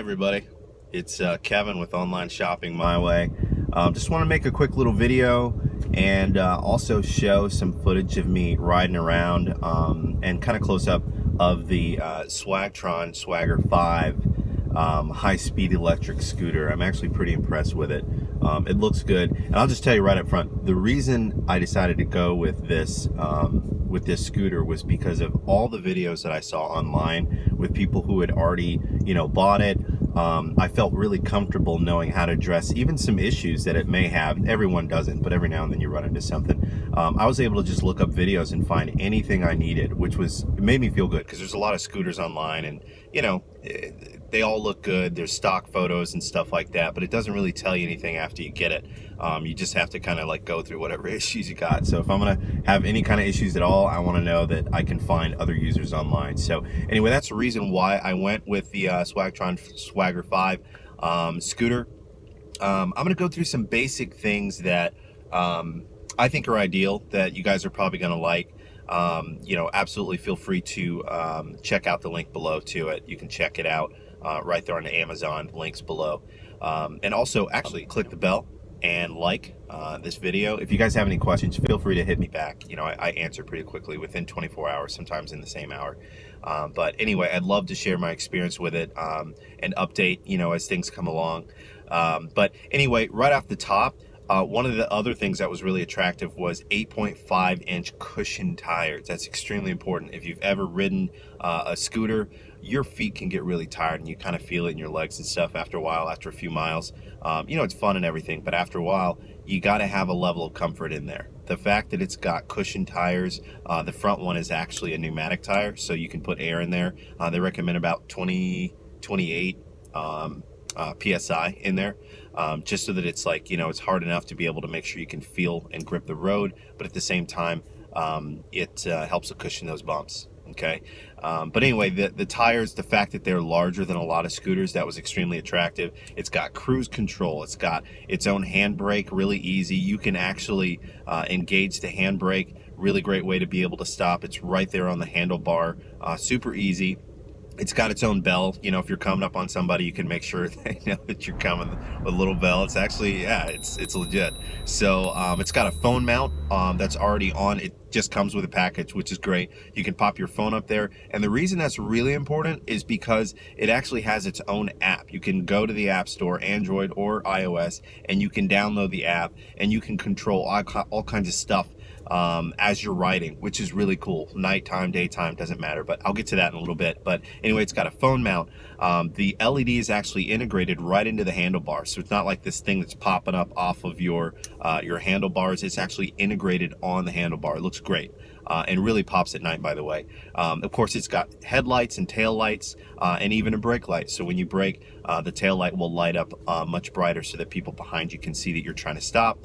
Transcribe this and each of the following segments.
everybody, it's Kevin with Online Shopping My Way. Just want to make a quick little video and also show some footage of me riding around and kind of close up of the Swagtron Swagger 5 high-speed electric scooter. I'm actually pretty impressed with it. It looks good, and I'll just tell you right up front, the reason I decided to go with this scooter was because of all the videos that I saw online with people who had already, bought it. I felt really comfortable knowing how to address even some issues that it may have. Everyone doesn't, but every now and then you run into something. I was able to just look up videos and find anything I needed, it made me feel good, because there's a lot of scooters online, and they all look good. There's stock photos and stuff like that, but it doesn't really tell you anything after you get it. You just have to kind of like go through whatever issues you got. So if I'm gonna have any kind of issues at all, I want to know that I can find other users online. So anyway, that's the reason why I went with the Swagtron Swagger 5 scooter. I'm gonna go through some basic things that I think are ideal, that you guys are probably gonna like. Absolutely feel free to check out the link below to it. You can check it out right there on the Amazon, links below. And also actually click the bell and like this video. If you guys have any questions, feel free to hit me back. I answer pretty quickly within 24 hours, sometimes in the same hour. But anyway, I'd love to share my experience with it and update, as things come along. But anyway, right off the top, one of the other things that was really attractive was 8.5-inch cushion tires. That's extremely important. If you've ever ridden a scooter, your feet can get really tired, and you kind of feel it in your legs and stuff after a while, after a few miles. It's fun and everything, but after a while, you got to have a level of comfort in there. The fact that it's got cushion tires, the front one is actually a pneumatic tire, so you can put air in there. They recommend about 28 PSI in there, just so that it's like, it's hard enough to be able to make sure you can feel and grip the road, but at the same time, it helps to cushion those bumps. Okay. But anyway, the tires, the fact that they're larger than a lot of scooters, that was extremely attractive. It's got cruise control. It's got its own handbrake, really easy. You can actually engage the handbrake. Really great way to be able to stop. It's right there on the handlebar. Super easy. It's got its own bell. If you're coming up on somebody, you can make sure they know that you're coming with a little bell. It's actually, it's legit. So it's got a phone mount that's already on. It just comes with a package, which is great. You can pop your phone up there. And the reason that's really important is because it actually has its own app. You can go to the App Store, Android or iOS, and you can download the app, and you can control all kinds of stuff as you're riding, which is really cool. Nighttime, daytime, doesn't matter, but I'll get to that in a little bit. But anyway, it's got a phone mount. The LED is actually integrated right into the handlebar, so it's not like this thing that's popping up off of your handlebars. It's actually integrated on the handlebar. It looks great. And really pops at night, by the way. Of course, it's got headlights and tail lights, and even a brake light. So when you brake, the tail light will light up much brighter, so that people behind you can see that you're trying to stop.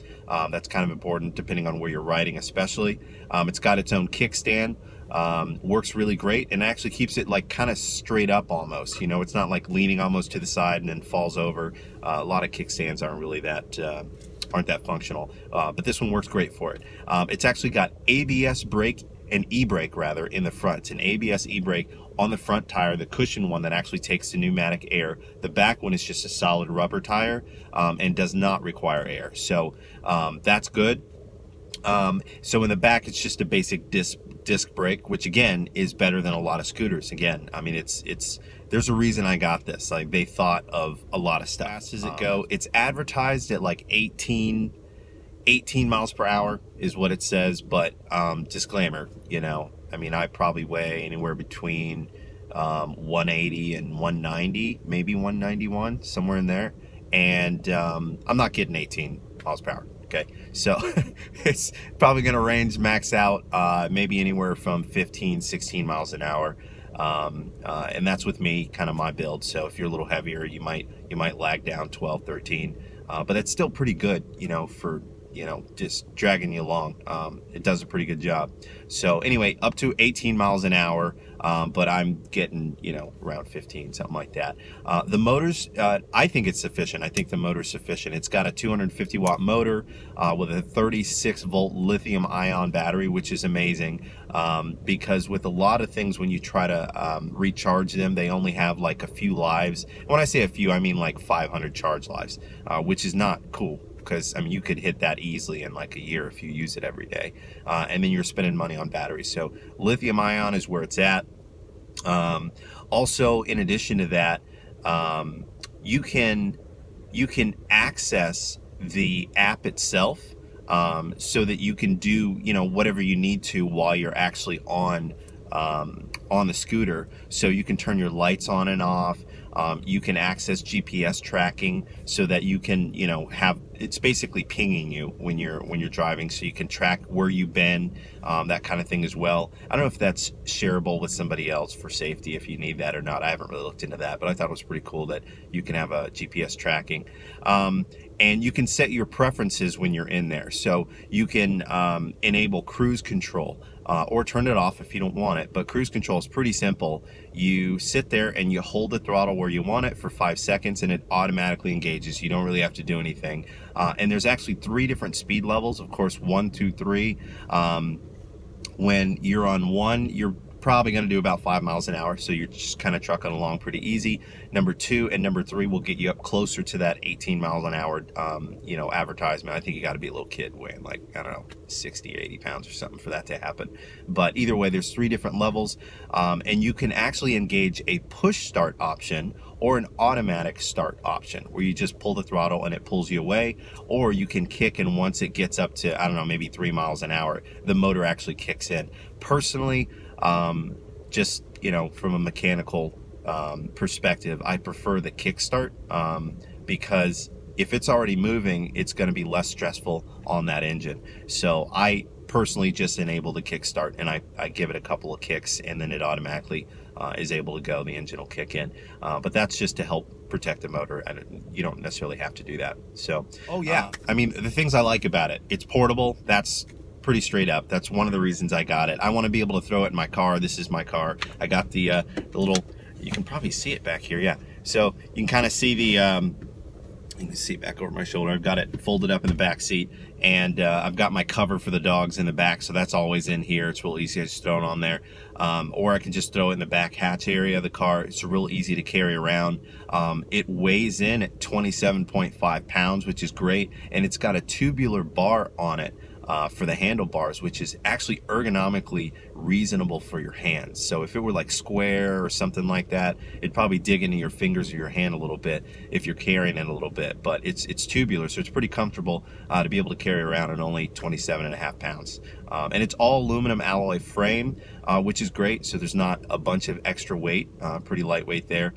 That's kind of important depending on where you're riding, especially. It's got its own kickstand. Works really great, and actually keeps it like kind of straight up almost. It's not like leaning almost to the side and then falls over. A lot of kickstands aren't really aren't that functional, but this one works great for it. It's actually got ABS brake and e-brake rather in the front. It's an ABS e-brake on the front tire, the cushion one that actually takes the pneumatic air. The back one is just a solid rubber tire and does not require air, so that's good. So in the back, it's just a basic disc brake, which again is better than a lot of scooters. Again, I mean, there's a reason I got this. Like, they thought of a lot of stuff. As fast as it go, it's advertised at like 18 miles per hour is what it says, but disclaimer, I mean, I probably weigh anywhere between 180 and 190, maybe 191, somewhere in there, and I'm not getting 18 miles per hour. Okay, so it's probably going to range max out maybe anywhere from 16 miles an hour, and that's with me, kind of my build. So if you're a little heavier, you might lag down 12, 13, but it's still pretty good, for you know, just dragging you along. It does a pretty good job. So anyway, up to 18 miles an hour, but I'm getting, you know, around 15, something like that. The motors, I think it's sufficient. I think the motor's sufficient. It's got a 250 watt motor with a 36 volt lithium ion battery, which is amazing, because with a lot of things, when you try to recharge them, they only have like a few lives. When I say a few, I mean like 500 charge lives, which is not cool, because I mean, you could hit that easily in like a year if you use it every day, and then you're spending money on batteries. So lithium ion is where it's at. Also, in addition to that, you can access the app itself, so that you can do, you know, whatever you need to while you're actually on the scooter. So you can turn your lights on and off. You can access GPS tracking so that you can, you know, it's basically pinging you when you're driving, so you can track where you've been, that kind of thing as well. I don't know if that's shareable with somebody else for safety, if you need that or not. I haven't really looked into that, but I thought it was pretty cool that you can have a GPS tracking. And you can set your preferences when you're in there. So you can enable cruise control, or turn it off if you don't want it. But cruise control is pretty simple. You sit there and you hold the throttle where you want it for 5 seconds, and it automatically engages. You don't really have to do anything. And there's actually 3 different speed levels. Of course, 1, 2, 3. When you're on 1, you're probably going to do about 5 miles an hour, so you're just kind of trucking along pretty easy. Number 2 and number 3 will get you up closer to that 18 miles an hour, you know, advertisement. I think you got to be a little kid weighing like, I don't know, 60 or 80 pounds or something for that to happen. But either way, there's 3 different levels, and you can actually engage a push start option or an automatic start option, where you just pull the throttle and it pulls you away, or you can kick, and once it gets up to, I don't know, maybe 3 miles an hour, the motor actually kicks in. Personally, just, you know, from a mechanical perspective, I prefer the kickstart, because if it's already moving, it's going to be less stressful on that engine. So I personally just enable the kickstart, and I give it a couple of kicks, and then it automatically is able to go. The engine will kick in, but that's just to help protect the motor, and you don't necessarily have to do that. So, oh yeah, I mean, the things I like about it, it's portable. That's pretty straight up. That's one of the reasons I got it. I want to be able to throw it in my car. This is my car. I got the little, you can probably see it back here. Yeah. So you can kind of see the, you can see it back over my shoulder. I've got it folded up in the back seat, and I've got my cover for the dogs in the back. So that's always in here. It's real easy to just throw it on there. Or I can just throw it in the back hatch area of the car. It's real easy to carry around. It weighs in at 27.5 pounds, which is great. And it's got a tubular bar on it for the handlebars, which is actually ergonomically reasonable for your hands. So if it were like square or something like that, it'd probably dig into your fingers or your hand a little bit if you're carrying it a little bit. But it's tubular, so it's pretty comfortable to be able to carry around at only 27.5 pounds. And it's all aluminum alloy frame, which is great. So there's not a bunch of extra weight, pretty lightweight there.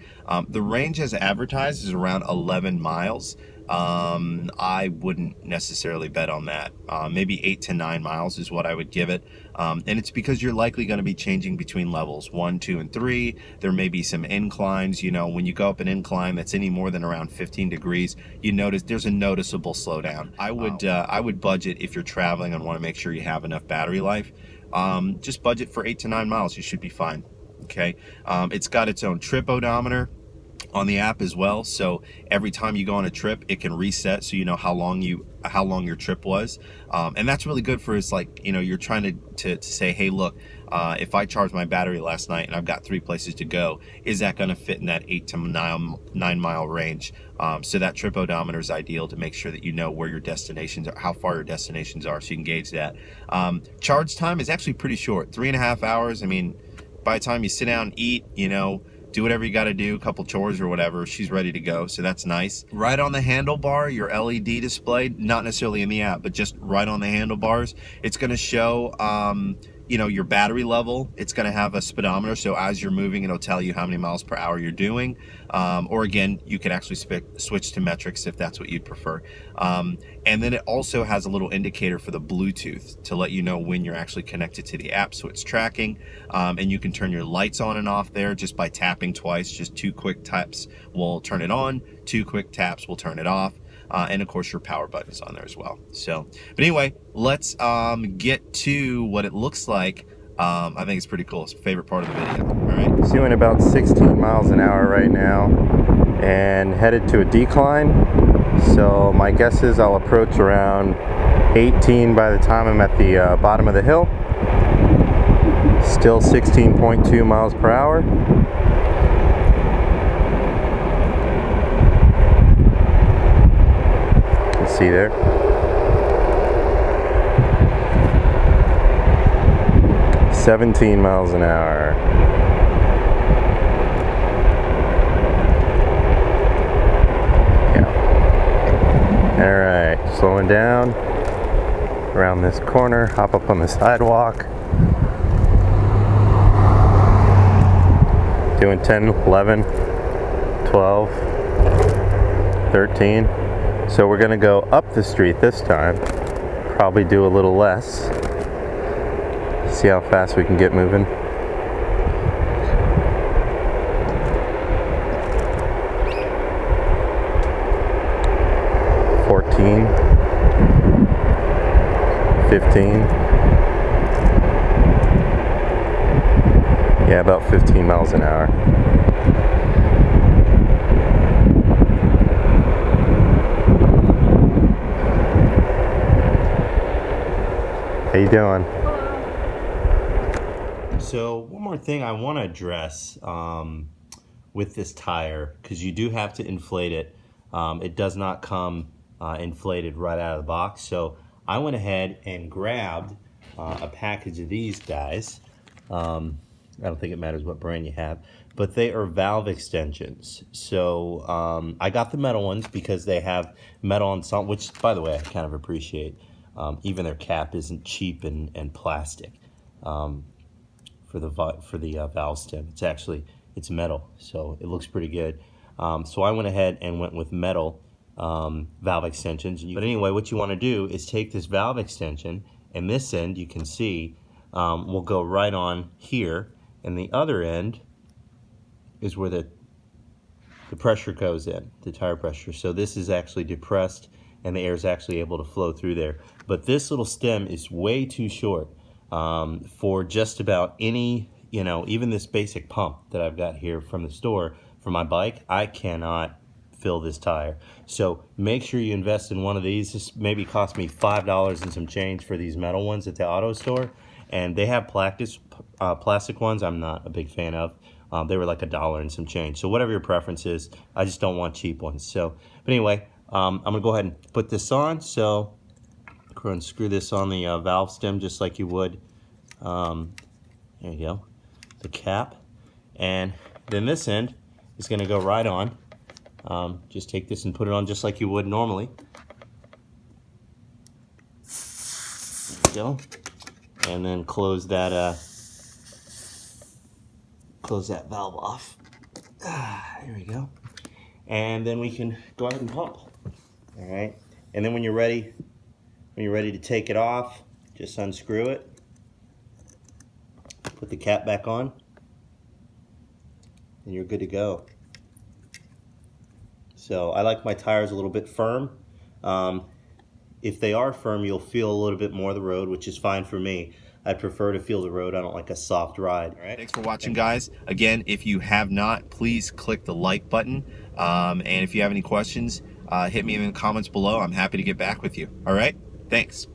The range as advertised is around 11 miles. I wouldn't necessarily bet on that. Maybe 8 to 9 miles is what I would give it. And it's because you're likely going to be changing between levels 1, 2, and 3. There may be some inclines. You know, when you go up an incline that's any more than around 15 degrees, you notice there's a noticeable slowdown. I would budget, if you're traveling and want to make sure you have enough battery life, just budget for 8 to 9 miles. You should be fine. Okay. It's got its own trip odometer on the app as well, so every time you go on a trip, it can reset, so you know how long your trip was, and that's really good for, it's like, you know, you're trying to say, hey, look, if I charged my battery last night and I've got 3 places to go, is that going to fit in that 8 to 9 mile range? So that trip odometer is ideal to make sure that you know where your destinations are, how far your destinations are, so you can gauge that. Charge time is actually pretty short, 3.5 hours. I mean, by the time you sit down and eat, you know, do whatever you got to do, a couple chores or whatever, she's ready to go. So that's nice. Right on the handlebar, your LED display, not necessarily in the app, but just right on the handlebars, it's going to show, you know, your battery level. It's going to have a speedometer, so as you're moving, it'll tell you how many miles per hour you're doing. Or again, you can actually switch to metrics if that's what you'd prefer. And then it also has a little indicator for the Bluetooth to let you know when you're actually connected to the app, so it's tracking. And you can turn your lights on and off there just by tapping twice. Just 2 quick taps will turn it on, 2 quick taps will turn it off. and of course your power button is on there as well. So, but anyway, let's get to what it looks like. I think it's pretty cool. It's my favorite part of the video. All right. It's doing about 16 miles an hour right now and headed to a decline. So my guess is I'll approach around 18 by the time I'm at the bottom of the hill. Still 16.2 miles per hour. You can see there. $17 miles an hour. Yeah. All right, slowing down around this corner, hop up on the sidewalk. Doing 10, 11, 12, 13. So we're gonna go up the street this time. Probably do a little less. See how fast we can get moving. $14, $15. Yeah, about 15 miles an hour. How you doing? So one more thing I want to address with this tire, because you do have to inflate it. It does not come inflated right out of the box. So I went ahead and grabbed a package of these guys. I don't think it matters what brand you have, but they are valve extensions. So I got the metal ones because they have metal on some, which by the way I kind of appreciate. Even their cap isn't cheap and plastic. For the valve stem, it's metal, so it looks pretty good. So I went ahead and went with metal valve extensions. But anyway, what you want to do is take this valve extension, and this end you can see will go right on here, and the other end is where the pressure goes in, the tire pressure. So this is actually depressed, and the air is actually able to flow through there. But this little stem is way too short for just about any, even this basic pump that I've got here from the store for my bike. I cannot fill this tire. So make sure you invest in one of these. This maybe cost me $5 and some change for these metal ones at the auto store. And they have plastic ones I'm not a big fan of. They were like $1 and some change. So whatever your preference is, I just don't want cheap ones. So, but anyway, I'm gonna go ahead and put this on. So go ahead and screw this on the valve stem just like you would. There you go, the cap. And then this end is gonna go right on. Just take this and put it on just like you would normally. There you go. And then close that valve off. There we go. And then we can go ahead and pump. All right. And then when you're ready to take it off, just unscrew it. Put the cap back on, and you're good to go. So I like my tires a little bit firm. If they are firm, you'll feel a little bit more of the road, which is fine for me. I prefer to feel the road. I don't like a soft ride. All right, thanks for watching, guys. Again, if you have not, please click the like button. And if you have any questions, hit me in the comments below. I'm happy to get back with you. All right, thanks.